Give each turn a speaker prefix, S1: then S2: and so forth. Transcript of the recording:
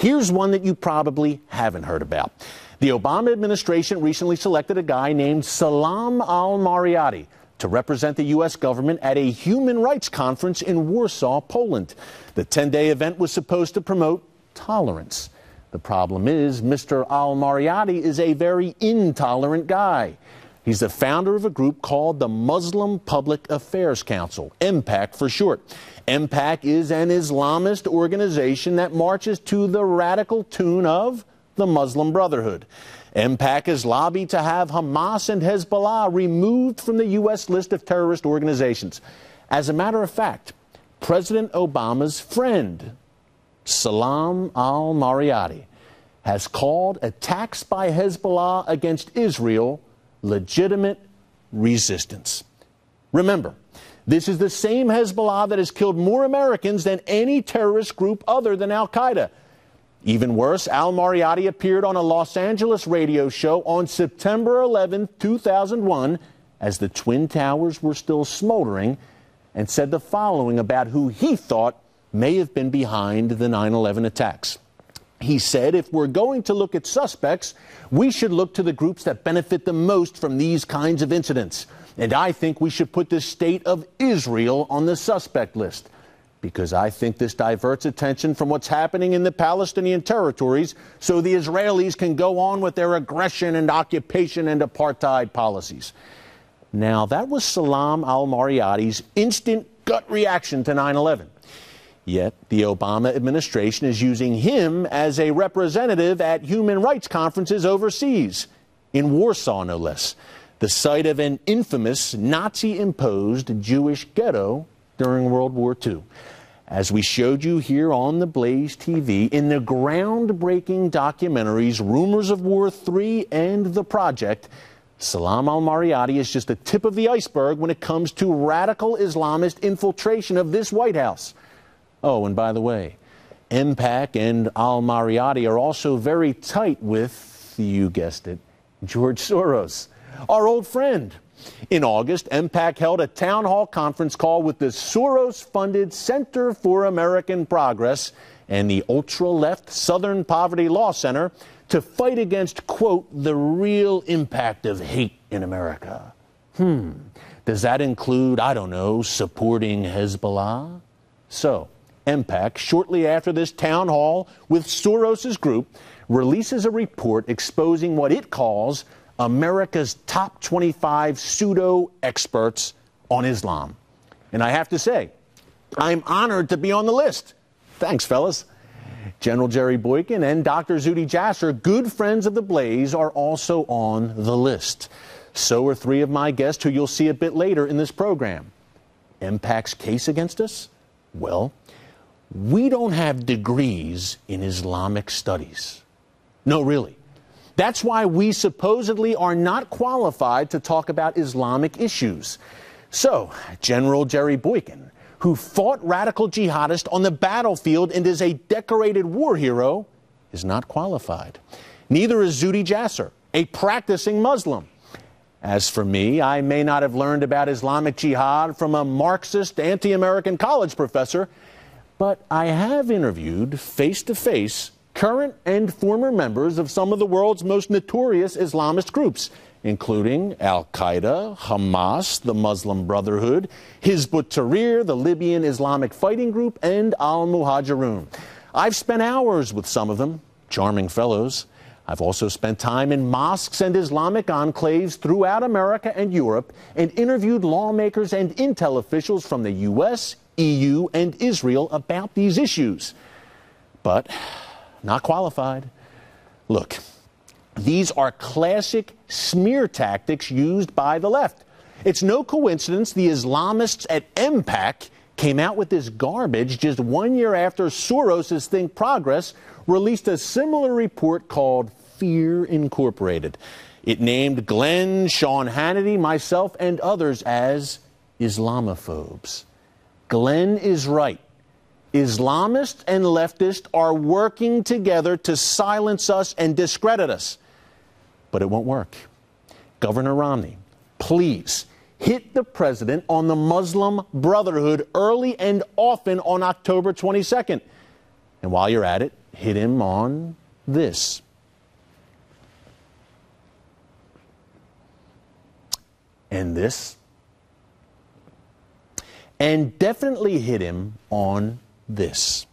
S1: Here's one that you probably haven't heard about. The Obama administration recently selected a guy named Salam Al-Marayati to represent the U.S. government at a human rights conference in Warsaw, Poland. The 10-day event was supposed to promote tolerance. The problem is, Mr. Al-Marayati is a very intolerant guy. He's the founder of a group called the Muslim Public Affairs Council, MPAC for short. MPAC is an Islamist organization that marches to the radical tune of the Muslim Brotherhood. MPAC has lobbied to have Hamas and Hezbollah removed from the U.S. list of terrorist organizations. As a matter of fact, President Obama's friend, Salam Al-Marayati, has called attacks by Hezbollah against Israel legitimate resistance. Remember, this is the same Hezbollah that has killed more Americans than any terrorist group other than Al-Qaeda. Even worse, Al-Marayati appeared on a Los Angeles radio show on September 11, 2001, as the Twin Towers were still smoldering, and said the following about who he thought may have been behind the 9/11 attacks. He said, if we're going to look at suspects, we should look to the groups that benefit the most from these kinds of incidents. And I think we should put the state of Israel on the suspect list, because I think this diverts attention from what's happening in the Palestinian territories so the Israelis can go on with their aggression and occupation and apartheid policies. Now, that was Salam Al-Marayati's instant gut reaction to 9/11. Yet, the Obama administration is using him as a representative at human rights conferences overseas, in Warsaw no less, the site of an infamous Nazi-imposed Jewish ghetto during World War II. As we showed you here on the Blaze TV, in the groundbreaking documentaries Rumors of War III and The Project, Salam Al-Marayati is just the tip of the iceberg when it comes to radical Islamist infiltration of this White House. Oh, and by the way, MPAC and Al-Marayati are also very tight with, you guessed it, George Soros, our old friend. In August, MPAC held a town hall conference call with the Soros-funded Center for American Progress and the ultra-left Southern Poverty Law Center to fight against, quote, the real impact of hate in America. Does that include, I don't know, supporting Hezbollah? So, MPAC, shortly after this town hall with Soros's group, releases a report exposing what it calls America's top 25 pseudo-experts on Islam. And I have to say, I'm honored to be on the list. Thanks, fellas. General Jerry Boykin and Dr. Zuhdi Jasser, good friends of the Blaze, are also on the list. So are three of my guests who you'll see a bit later in this program. MPAC's case against us? Well, we don't have degrees in Islamic studies. No, really. That's why we supposedly are not qualified to talk about Islamic issues. So, General Jerry Boykin, who fought radical jihadists on the battlefield and is a decorated war hero, is not qualified. Neither is Zuhdi Jasser, a practicing Muslim. As for me, I may not have learned about Islamic jihad from a Marxist, anti-American college professor, but I have interviewed face-to-face current and former members of some of the world's most notorious Islamist groups, including Al-Qaeda, Hamas, the Muslim Brotherhood, Hizb ut-Tahrir, the Libyan Islamic Fighting Group, and Al-Muhajirun. I've spent hours with some of them, charming fellows. I've also spent time in mosques and Islamic enclaves throughout America and Europe and interviewed lawmakers and intel officials from the U.S., EU, and Israel about these issues. But not qualified. Look, these are classic smear tactics used by the left. It's no coincidence the Islamists at MPAC came out with this garbage just 1 year after Soros's Think Progress released a similar report called Fear Incorporated. It named Glenn, Sean Hannity, myself, and others as Islamophobes. Glenn is right. Islamists and leftists are working together to silence us and discredit us. But it won't work. Governor Romney, please hit the president on the Muslim Brotherhood early and often on October 22nd. And while you're at it, hit him on this. And this. And definitely hit him on this.